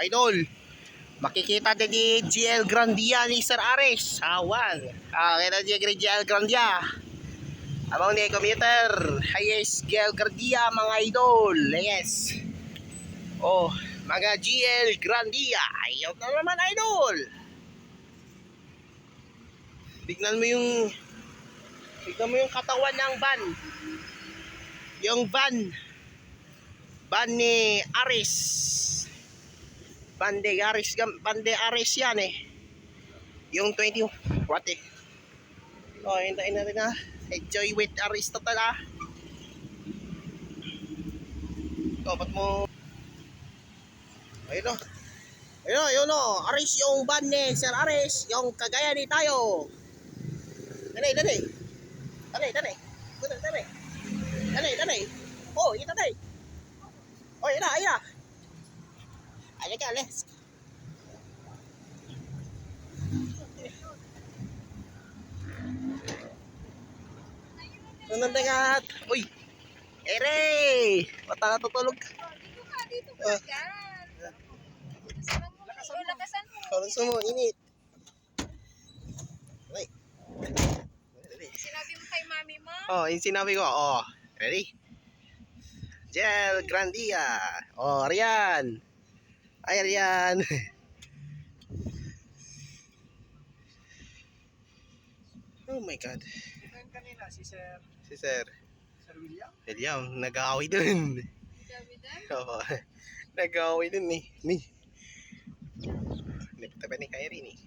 idol. Makikita din ni GL Grandia ni Sir Ares. Awan. Kaya ni GL Grandia. Abang ni commuter. Yes, GL Grandia mga idol. Yes. Oh, mga GL Grandia. Ayaw na naman idol. Tignan mo yung katawan ng van. Yung van ni Ares. Van de Ares yan eh. Yung 20 what eh. Oh, hintayin natin ha. Enjoy with Aristotle ha. Oh, ba't mo ayun o. Ayun o. Ares yung van ni Sir Ares. Yung kagaya ni tayo. Dali. Dali. Oh, ito dali. Oh, yun na. Alika, let's. Nandagat. Uy. Ere. Mata natutulog. Dito ka dyan. Lakasan mo. Lakasan mo, init. Ay. Sinabi mo kay mami mo? Oh, yung sinabi ko. Oh, ready? Gel Grandia. Oh, Rian. Ay, Rian. Oh my God. Kanina si Sir William, nag-aaway dun. Oo, nag-aaway dun eh. Ni. Nagtaba ni Kyrie ni.